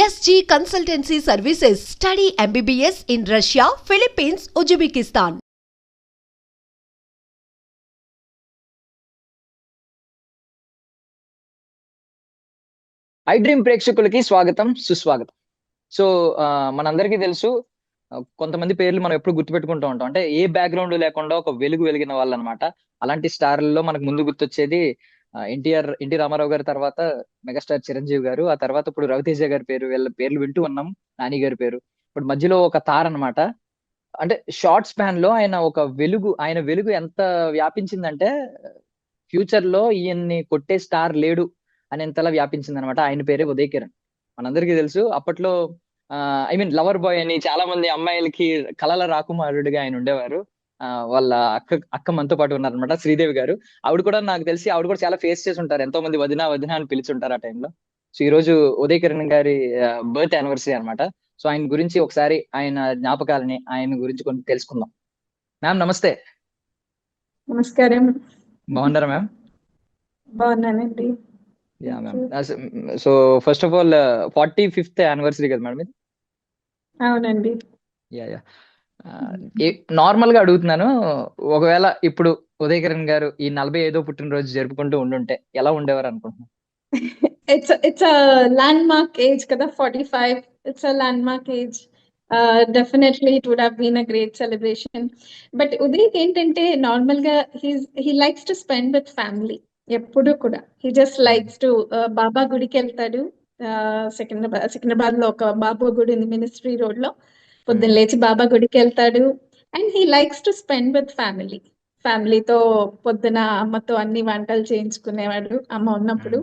SG Consultancy Services. Study MBBS in Russia, Philippines, Uzbekistan. I dream ప్రేక్షకులకి స్వాగతం సుస్వాగతం. So మనందరికీ తెలుసు, కొంతమంది పేర్లు మనం ఎప్పుడు గుర్తుపెట్టుకుంటూ ఉంటాం. అంటే ఏ బ్యాక్గ్రౌండ్ లేకుండా ఒక వెలుగు వెలిగిన వాళ్ళు అనమాట. అలాంటి స్టార్లలో మనకు ముందు గుర్తొచ్చేది ఎన్టీ రామారావు గారి తర్వాత మెగాస్టార్ చిరంజీవి గారు, ఆ తర్వాత ఇప్పుడు రవితేజ గారి పేరు, వీళ్ళ పేర్లు వింటూ ఉన్నాం. నాని గారి పేరు. ఇప్పుడు మధ్యలో ఒక తార అనమాట. అంటే షార్ట్ స్పాన్ లో ఆయన వెలుగు ఎంత వ్యాపించిందంటే ఫ్యూచర్ లో ఈయన్ని కొట్టే స్టార్ లేడు అనేంతలా వ్యాపించింది అనమాట. ఆయన పేరే ఉదయ్ కిరణ్. మనందరికీ తెలుసు అప్పట్లో ఐ మీన్ లవర్ బాయ్ అని చాలా మంది అమ్మాయిలకి కలల రాకుమారుడిగా ఆయన ఉండేవారు. వాళ్ళ అక్క మనతో పాటు ఉన్నారనమాట, శ్రీదేవి గారు. ఆవిడ కూడా నాకు తెలిసి ఆవిడ కూడా చాలా ఫేస్ చేసి ఉంటారు. ఎంతో మంది వదిన వదిన అని పిలుచుంటారు ఆ టైంలో. సో ఈ రోజు ఉదయ్ కిరణ్ గారి బర్త్ యానివర్సరీ అనమాట. సో ఆయన గురించి ఒకసారి ఆయన జ్ఞాపకాలని ఆయన గురించి కొంచెం తెలుసుకుందాం. మ్యామ్ నమస్తే. నమస్కారం. బాగున్నారా మ్యామ్? బాగున్నానండి. Yeah ma'am. So first of all 45th anniversary కదా మేడం ఇది? అవునండి. Yeah yeah. నార్మల్ గా అడుగుతున్నాను, ఒకవేళ ఇప్పుడు ఉదయ్ కిరణ్ గారు ఈ 45వ పుట్టినరోజు జరుపుకుంటూ ఉండుంటే ఎలా ఉండేవారు అనుకుంటున్నాను? ఇట్స్ ల్యాండ్ మార్క్ ఏజ్ కదా, 45. It's land age. Definitely it would have been a great celebration. But ఉదయ్కి ఏంటంటే నార్మల్ గా he likes to spend with family. ఎప్పుడు కూడా he just likes to Baba గుడికి వెళ్తాడు. సికింద్రాబాద్ లో ఒక బాబా గుడి ఉంది, మినిస్ట్రీ రోడ్ లో. పొద్దున్న లేచి బాబా గుడికి వెళ్తాడు. And he likes to spend with ఫ్యామిలీతో పొద్దున అమ్మతో అన్ని వంటలు చేయించుకునేవాడు అమ్మ ఉన్నప్పుడు.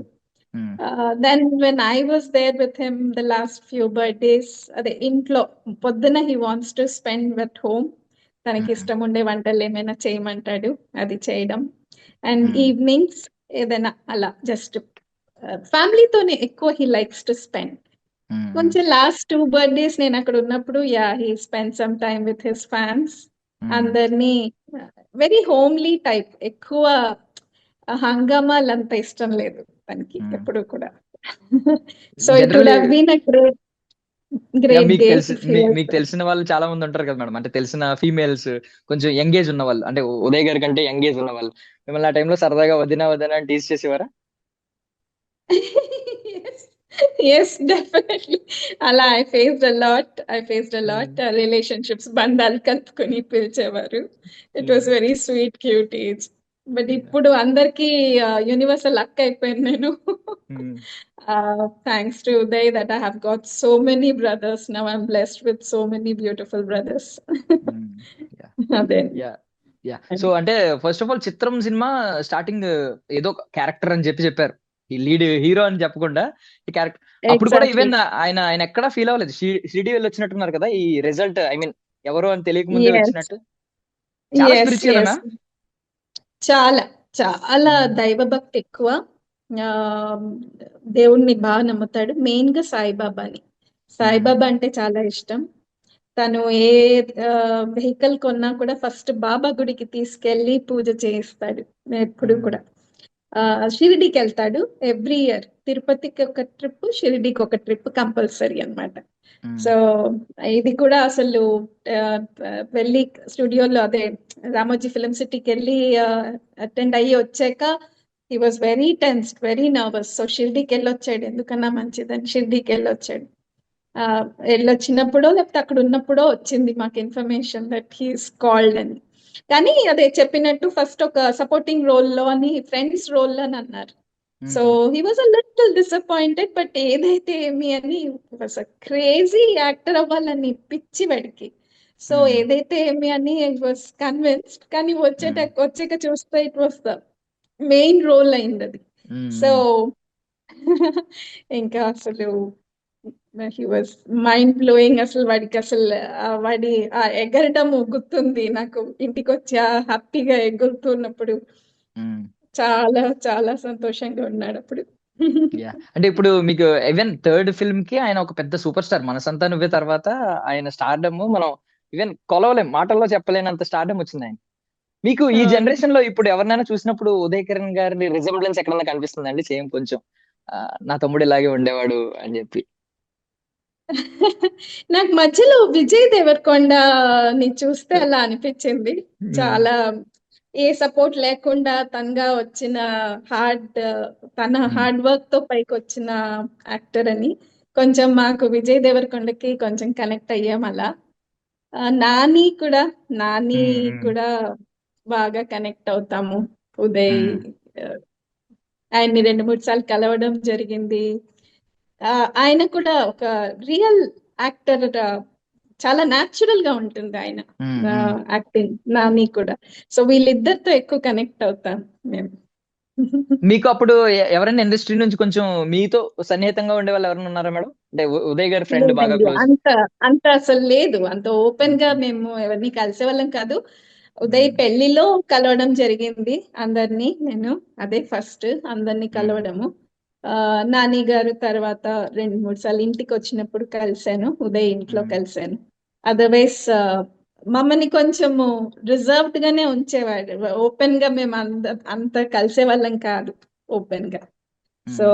Then when I was there with him the last few birthdays, అదే ఇంట్లో పొద్దున he wants to spend with home. తనకి ఇష్టం ఉండే వంటలు ఏమైనా చేయమంటాడు, అది చేయడం. అండ్ ఈవినింగ్స్ ఏదైనా అలా జస్ట్ ఫ్యామిలీతోనే ఎక్కువ హీ లైక్స్ టు స్పెండ్. కొంచెం లాస్ట్ 2 బర్త్డేస్ నేను అక్కడ ఉన్నప్పుడు he spend some time with his fans. అందరినీ వెరీ హోమ్లీ టైప్, ఎక్కువ హంగామాలు అంత ఇష్టం లేదు తనకి ఎప్పుడు కూడా. So it would have been a great day. మీకు తెలిసిన వాళ్ళు చాలా మంది ఉంటారు కదా మేడం, అంటే తెలిసిన ఫీమేల్స్ కొంచెం యంగ్ ఏజ్ ఉన్న వాళ్ళు, అంటే ఉదయ్ గారి కంటే యంగ్ ఏజ్ ఉన్న వాళ్ళు మిమ్మల్ని ఆ టైంలో సరదాగా వదిన వదిన అని టీజ్ చేసేవారా? Yes, definitely. అలా I faced a lot. Relationships బంధాలు కలుపుకొని పిలిచేవారు. It was very sweet, cute age. But ఇప్పుడు అందరికి యూనివర్సల్ అక్క అయిపోయాను నేను. Thanks to Uday that I have got so many brothers. Now I'm blessed with so many beautiful brothers. అదే. సో అంటే ఫస్ట్ ఆఫ్ ఆల్ చిత్రం సినిమా స్టార్టింగ్ ఏదో character అని చెప్పారు, ఈ లీడ్ హీరో అని చెప్పకుండా ఈ క్యారెక్టర్. అప్పుడు కూడా ఈవెన్ ఆయన ఎక్కడా ఫీల్ అవ్వలేదు. షిరిడి వెళ్ళి వచ్చినట్టున్నారు కదా, ఈ రిజల్ట్ ఐ మీన్ ఎవరు అని తెలియక ముందే వచ్చినట్టు. చాలా స్పిరిచువల్. చాలా చాలా దైవభక్తి ఎక్కువ. దేవుణ్ణి బాగా నమ్ముతాడు, మెయిన్ గా సాయిబాబాని. సాయిబాబా అంటే చాలా ఇష్టం. తను ఏ వెహికల్ కొన్నా కూడా ఫస్ట్ బాబా గుడికి తీసుకెళ్లి పూజ చేయిస్తాడు ఎప్పుడు కూడా. షిరిడికి వెళ్తాడు ఎవ్రీ ఇయర్. తిరుపతికి ఒక ట్రిప్, షిరిడికి ఒక ట్రిప్ కంపల్సరీ అన్నమాట. సో ఇది కూడా అసలు వెళ్ళి స్టూడియోలో, అదే రామోజీ ఫిలిం సిటీకి వెళ్ళి అటెండ్ అయ్యి వచ్చాక he was very tensed, very nervous. So షిరిడికి వెళ్ళొచ్చాడు, ఎందుకన్నా మంచిదని షిరిడికి వెళ్ళొచ్చాడు. వెళ్ళొచ్చినప్పుడో లేకపోతే అక్కడ ఉన్నప్పుడో వచ్చింది మాకు ఇన్ఫర్మేషన్ దట్ హీస్ కాల్డ్ అని. కానీ అదే చెప్పినట్టు ఫస్ట్ ఒక సపోర్టింగ్ రోల్లో అని, ఫ్రెండ్స్ రోల్ అని అన్నారు. So he was a little disappointed. But ఏదైతే ఏమి అని, వాజ్ అ క్రేజీ యాక్టర్ అవ్వాలని పిచ్చి వాడికి. సో ఏదైతే ఏమి అని వాజ్ కన్విన్స్డ్. కానీ వచ్చాక చూస్తే it was the main role అయింది అది. సో ఇంకా అసలు హీ వాజ్ మైండ్ బ్లోయింగ్. అసలు వాడికి అసలు వాడి ఎగరటము గుర్తుంది నాకు. ఇంటికి వచ్చి హ్యాపీగా ఎగురుతున్నప్పుడు చాలా చాలా సంతోషంగా ఉన్నాడు అప్పుడు. అంటే ఇప్పుడు మీకు ఈవెన్ థర్డ్ ఫిల్మ్ కి ఆయన ఒక పెద్ద సూపర్ స్టార్. మనసంతా నువ్వే తర్వాత ఆయన స్టార్డమ్ మనం ఈవెన్ కొలవలేం, మాటల్లో చెప్పలేనంత స్టార్డమ్ వచ్చింది ఆయన. మీకు ఈ జనరేషన్ లో ఇప్పుడు ఎవరినైనా చూసినప్పుడు ఉదయ్ కిరణ్ గారి రిజెంబ్లెన్స్ ఎక్కడన్నా కనిపిస్తుందండి? సేమ్ కొంచెం నా తమ్ముడు ఇలాగే ఉండేవాడు అని చెప్పి. నాకు మధ్యలో విజయ్ దేవరకొండని చూస్తే అలా అనిపించింది. చాలా ఏ సపోర్ట్ లేకుండా తన హార్డ్ వర్క్ తో పైకి వచ్చిన యాక్టర్ అని. కొంచెం మాకు విజయ్ దేవరకొండకి కొంచెం కనెక్ట్ అయ్యాం అలా. నాని కూడా బాగా కనెక్ట్ అవుతాము. ఉదయ్ ఆయన్ని 2-3 సార్లు కలవడం జరిగింది. ఆయన కూడా ఒక రియల్ యాక్టర్, చాలా న్యాచురల్ గా ఉంటుంది ఆయన యాక్టింగ్. నాని కూడా. సో వీళ్ళిద్దరితో ఎక్కువ కనెక్ట్ అవుతాం మేము. మీకు అప్పుడు ఎవరైనా ఇండస్ట్రీ నుంచి కొంచెం మీతో సన్నిహితంగా ఉండే వాళ్ళు ఎవరైనా ఉన్నారా మేడం? అంటే ఉదయ్ గారి ఫ్రెండ్ బాగా లేదండి, క్లోజ్. అంత అసలు లేదు. అంత ఓపెన్ గా మేము ఎవరిని కలిసే వాళ్ళం కాదు. ఉదయ్ పెళ్లిలో కలవడం జరిగింది అందరినీ. నేను అదే ఫస్ట్ అందరినీ కలవడము. నాని గారు తర్వాత 2-3 సార్లు ఇంటికి వచ్చినప్పుడు కలిశాను, ఉదయ్ ఇంట్లో కలిశాను. అదర్వైజ్ మమ్మల్ని కొంచెము రిజర్వ్డ్ గానే ఉంచేవాడు. ఓపెన్ గా మేము అంత కలిసే వాళ్ళం కాదు ఓపెన్ గా. సో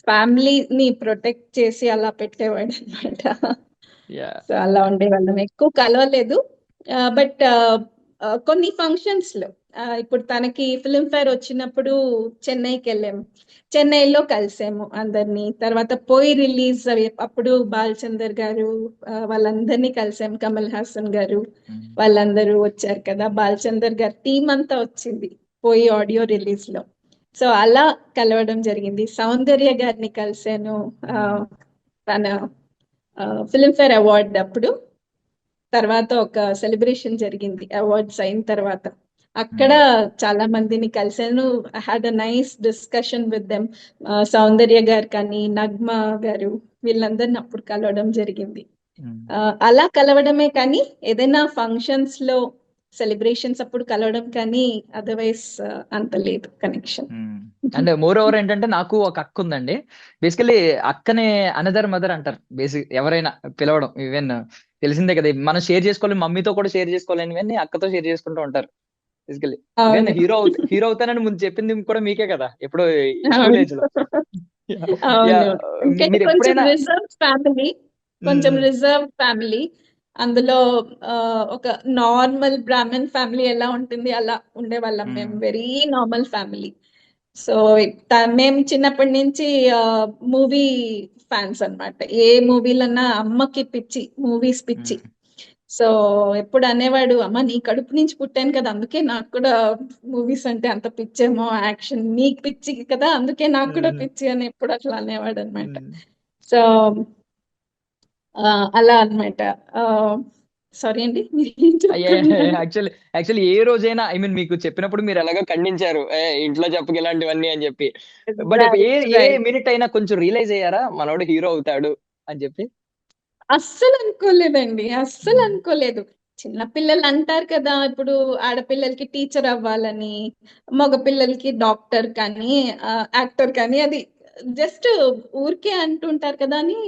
ఫ్యామిలీని ప్రొటెక్ట్ చేసి అలా పెట్టేవాడు అనమాట. సో అలా ఉండేవాళ్ళం, ఎక్కువ కలవలేదు. బట్ కొన్ని ఫంక్షన్స్ లో ఇప్పుడు తనకి ఫిల్మ్ఫేర్ వచ్చినప్పుడు చెన్నైకి వెళ్ళాము. చెన్నైలో కలిసాము అందరినీ. తర్వాత పోయి రిలీజ్ అప్పుడు బాలచందర్ గారు వాళ్ళందరినీ కలిసాము. కమల్ హాసన్ గారు వాళ్ళందరూ వచ్చారు కదా. బాలచందర్ గారు టీం అంతా వచ్చింది పోయి ఆడియో రిలీజ్ లో. సో అలా కలవడం జరిగింది. సౌందర్య గారిని కలిశాను తన ఫిల్మ్ఫేర్ అవార్డ్ అప్పుడు. తర్వాత ఒక సెలబ్రేషన్ జరిగింది అవార్డ్స్ అయిన తర్వాత. అక్కడ చాలా మందిని కలిశాను. I had a nice discussion with them. Soundarya garu కానీ నగ్మా గారు వీళ్ళందరిని అప్పుడు కలవడం జరిగింది. అలా కలవడమే కానీ ఏదైనా ఫంక్షన్స్ లో సెలబ్రేషన్స్ అప్పుడు కలవడం కానీ అదర్వైజ్ అంత లేదు కనెక్షన్. అంటే మోర్ ఓవర్ ఏంటంటే నాకు ఒక అక్క ఉందండి. బేసికలీ అక్కనే అనదర్ మదర్ అంటారు. బేసిక్ ఎవరైనా పిలవడం ఈవెన్ తెలిసిందే కదా, మనం షేర్ చేసుకోవాలి, మమ్మీతో కూడా షేర్ చేసుకోవాలని అక్కతో షేర్ చేసుకుంటూ ఉంటారు. బేసికలీ ఈవెన్ హీరో అవుతానని ముందు చెప్పింది కూడా మీకే కదా ఎప్పుడో స్కూల్ ఏజ్ లో. మీరు ఎప్పుడైనా కొంచెం రిజర్వ్ ఫ్యామిలీ. అందులో ఒక నార్మల్ బ్రాహ్మణ్ ఫ్యామిలీ ఎలా ఉంటుంది అలా ఉండేవాళ్ళం మేము. Very normal family. సో మేము చిన్నప్పటి నుంచి మూవీ ఫ్యాన్స్ అన్నమాట. ఏ మూవీలన్నా అమ్మకి పిచ్చి, మూవీస్ పిచ్చి. సో ఎప్పుడు అనేవాడు, అమ్మ నీ కడుపు నుంచి పుట్టాను కదా అందుకే నాకు కూడా మూవీస్ అంటే అంత పిచ్చేమో, యాక్షన్ నీకు పిచ్చి కదా అందుకే నాకు కూడా పిచ్చి అని ఎప్పుడు అట్లా అనేవాడు అనమాట. సో అలా అన్నమాట. సారీ అండి, యాక్చువల్లీ ఏ రోజైనా ఐ మీన్ మీకు చెప్పినప్పుడు మీరు ఎలాగో ఖండించారు ఇంట్లో చెప్పక ఇలాంటివన్నీ అని చెప్పి. బట్ ఏ మినిట్ అయినా కొంచెం రియలైజ్ అయ్యారా మనోడు హీరో అవుతాడు అని చెప్పి? అస్సలు అనుకోలేదండి, అస్సలు అనుకోలేదు. చిన్నపిల్లలు అంటారు కదా, ఇప్పుడు ఆడపిల్లలకి టీచర్ అవ్వాలని, మగపిల్లలకి డాక్టర్ కానీ యాక్టర్ కానీ, అది జస్ట్ ఊరికే అంటుంటారు కదా అని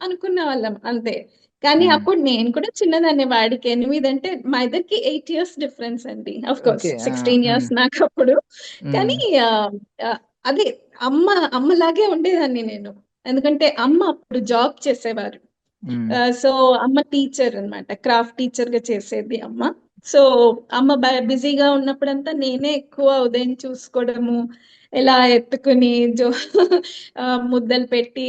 అనుకునే వాళ్ళం అంతే. కానీ అప్పుడు నేను కూడా చిన్నదాన్ని, వాడికి 8 అంటే మా ఇద్దరికి 8 years డిఫరెన్స్ అండి. ఆఫ్ కోర్స్ 16 years నాకు అప్పుడు. కానీ అదే అమ్మలాగే ఉండేదాన్ని నేను. ఎందుకంటే అమ్మ అప్పుడు జాబ్ చేసేవారు. సో అమ్మ టీచర్ అన్నమాట, క్రాఫ్ట్ టీచర్ గా చేసేది అమ్మ. సో అమ్మ బిజీగా ఉన్నప్పుడంతా నేనే ఎక్కువ ఉదయం చూసుకోవడము, ఇలా ఎత్తుకుని ముద్దలు పెట్టి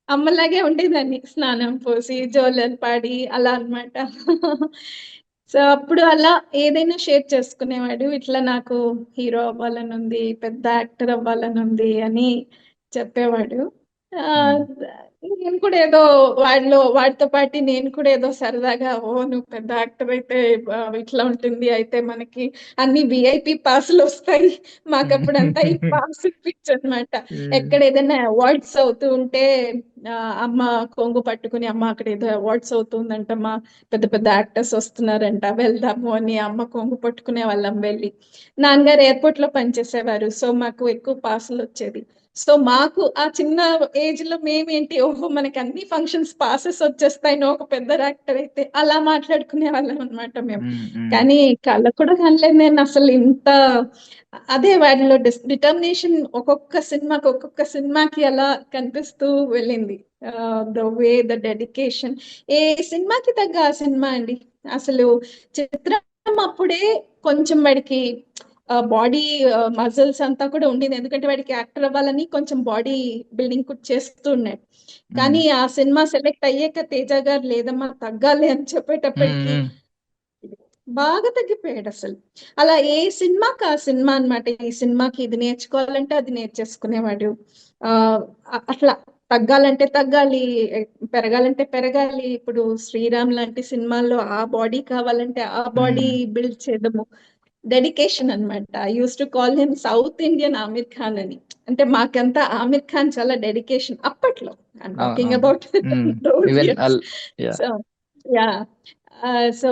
అమ్మలాగే ఉండేదాన్ని. స్నానం పోసి జోలలు పాడి అలా అన్నమాట. సో అప్పుడు అలా ఏదైనా షేర్ చేసుకునేవాడు. ఇట్లా నాకు హీరో అవ్వాలని ఉంది, పెద్ద యాక్టర్ అవ్వాలని ఉంది అని చెప్పేవాడు. నేను కూడా ఏదో వాడితో పాటు నేను కూడా ఏదో సరదాగా, ఓ నువ్వు పెద్ద యాక్టర్ అయితే ఇట్లా ఉంటుంది, అయితే మనకి అన్ని VIP పాసులు వస్తాయి. మాకప్పుడంతా ఈ పాస్ పిచ్ అనమాట. ఎక్కడ ఏదైనా అవార్డ్స్ అవుతూ ఉంటే అమ్మ కొంగు పట్టుకుని, అమ్మ అక్కడ ఏదో అవార్డ్స్ అవుతుందంటమ్మా, పెద్ద పెద్ద యాక్టర్స్ వస్తున్నారంట, వెళ్దాము అని అమ్మ కొంగు పట్టుకునే వాళ్ళం వెళ్ళి. నాన్నగారు ఎయిర్పోర్ట్ లో పనిచేసేవారు, సో మాకు ఎక్కువ పాసులు వచ్చేది. సో మాకు ఆ చిన్న ఏజ్ లో మేమేంటి, ఓహో మనకి అన్ని ఫంక్షన్స్ పాసెస్ వచ్చేస్తాయి, నువ్వు ఒక పెద్ద యాక్టర్ అయితే, అలా మాట్లాడుకునే వాళ్ళం అనమాట మేము. కానీ కళ్ళకు కూడా కనలేదు నేను అసలు ఇంత. అదే వాడిలో డిటర్మినేషన్ ఒక్కొక్క సినిమాకి అలా కనిపిస్తూ వెళ్ళింది. ద వే, ద డెడికేషన్, ఏ సినిమాకి తగ్గ ఆ సినిమా అండి. అసలు చిత్రం అప్పుడే కొంచెం వాడికి బాడీ మజిల్స్ అంతా కూడా ఉండింది, ఎందుకంటే వాడికి యాక్టర్ అవ్వాలని కొంచెం బాడీ బిల్డింగ్ కూడా చేస్తూ ఉన్నాడు. కానీ ఆ సినిమా సెలెక్ట్ అయ్యాక తేజ గారు లేదమ్మా తగ్గాలి అని చెప్పేటప్పటికి బాగా తగ్గిపోయాడు అసలు. అలా ఏ సినిమాకి ఆ సినిమా అన్నమాట. ఈ సినిమాకి ఇది నేర్చుకోవాలంటే అది నేర్చేసుకునేవాడు. ఆ అట్లా తగ్గాలంటే తగ్గాలి, పెరగాలంటే పెరగాలి. ఇప్పుడు శ్రీరామ్ లాంటి సినిమాల్లో ఆ బాడీ కావాలంటే ఆ బాడీ బిల్డ్ చేయడము, డెడికేషన్ అన్నమాట. I used to call him south Indian Aamir Khan అని. అంటే మాకంతా ఆమిర్ ఖాన్ చాలా డెడికేషన్ అప్పట్లో. I'm talking about so yeah. So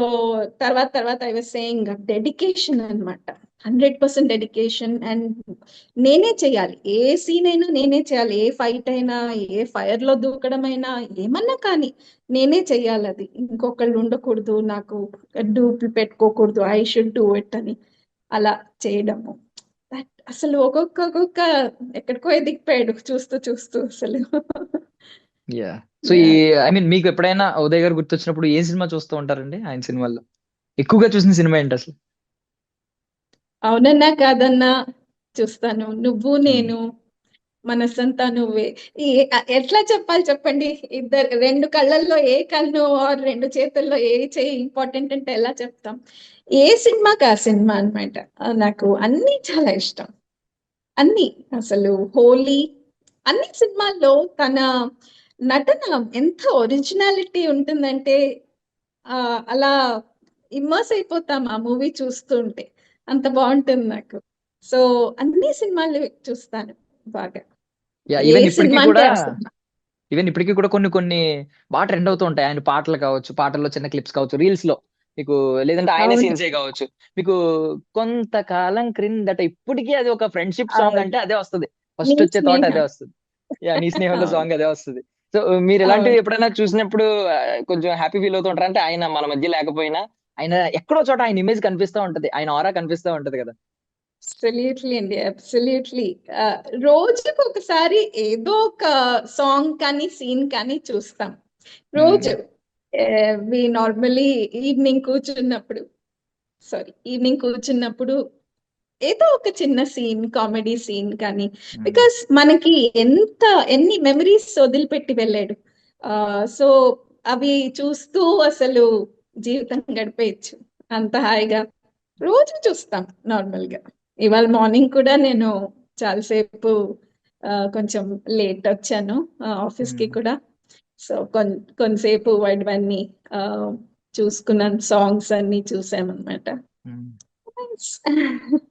తర్వాత ఐ వాజ్ సేయింగ్ డెడికేషన్ అన్నమాట. 100% డెడికేషన్. అండ్ నేనే చేయాలి, ఏ సీన్ అయినా నేనే చేయాలి, ఏ ఫైట్ అయినా, ఏ ఫైర్ లో దూకడం అయినా, ఏమన్నా కానీ నేనే చెయ్యాలి. అది ఇంకొకళ్ళు ఉండకూడదు, నాకు డూపులు పెట్టుకోకూడదు, ఐ షుడ్ డూ ఇట్ అని అలా చేయడము. అసలు ఒక్కొక్క ఎక్కడికో ఎదిగిపోయాడు చూస్తూ చూస్తూ అసలు. యా. సో ఈ ఐ మీన్ మీకు ఎప్పుడైనా ఉదయ్ గారు గుర్తొచ్చినప్పుడు ఏ సినిమా చూస్తూ ఉంటారండి? ఆయన సినిమాల్లో ఎక్కువగా చూసిన సినిమా ఏంటి అసలు? అవునన్నా కాదన్నా చూస్తాను, నువ్వు నేను, మనసంతా నువ్వే. ఈ ఎట్లా చెప్పాలి చెప్పండి, రెండు కళ్ళల్లో ఏ కన్ను ఆర్ రెండు చేతుల్లో ఏ చేయి ఇంపార్టెంట్ అంటే ఎలా చెప్తాం? ఏ సినిమాకి ఆ సినిమా అన్నమాట. నాకు అన్ని చాలా ఇష్టం, అన్ని. అసలు హోలీ, అన్ని సినిమాల్లో తన నటన ఎంత ఒరిజినాలిటీ ఉంటుందంటే అలా ఇమ్మర్స్ అయిపోతాం ఆ మూవీ చూస్తుంటే, అంత బాగుంటుంది నాకు. సో అన్ని సినిమాలు చూస్తాను బాగా, యా. ఏ ఈవెన్ ఇప్పటికీ సినిమా కూడా అంటే ఆ సినిమా. కొన్ని కొన్ని బాగా ట్రెండ్ అవుతూ ఉంటాయి. ఆయన పాటలు కావచ్చు, పాటల్లో చిన్న క్లిప్స్ కావచ్చు, రీల్స్ లో మీకు, లేదంటే ఆయన అవును, సీన్సే కావచ్చు. మీకు కొంతకాలం క్రిందట ఇప్పటికీ అది ఒక ఫ్రెండ్షిప్ సాంగ్ అవును. అంటే అదే వస్తుంది. నీ ఫస్ట్ వచ్చే థాట్ అదే స్నేహం. వస్తుంది. యా, నీ స్నేహంలో అవును, సాంగ్ అదే వస్తుంది. సో మీరు ఇలాంటివి అవును. ఎప్పుడైనా చూసినప్పుడు కొంచెం హ్యాపీ ఫీల్ అవుతూ ఉంటారు? అంటే ఆయన మన మధ్య లేకపోయినా ఆయన ఎక్కడో చోట ఆయన ఇమేజ్ కనిపిస్తూ ఉంటది, ఆయన ఆరా కనిపిస్తూ ఉంటది కదా. అబ్సల్యూట్లీ అండి, అబ్సల్యూట్లీ. రోజుకు ఒకసారి ఏదో ఒక సాంగ్ కానీ సీన్ కానీ చూస్తాం రోజు. వి నార్మలీ ఈవినింగ్ కూర్చున్నప్పుడు ఏదో ఒక చిన్న సీన్, కామెడీ సీన్ కానీ, బికాస్ మనకి ఎన్ని మెమరీస్ వదిలిపెట్టి వెళ్ళాడు. సో అవి చూస్తూ అసలు జీవితం గడిపేయచ్చు అంత హాయిగా. రోజు చూస్తాం నార్మల్ గా. ఇవాళ మార్నింగ్ కూడా నేను చాలాసేపు కొంచెం లేట్ వచ్చాను ఆఫీస్ కి కూడా. సో కొంతసేపు వాడివన్నీ చూసుకున్నాను, సాంగ్స్ అన్ని చూసామన్నమాట.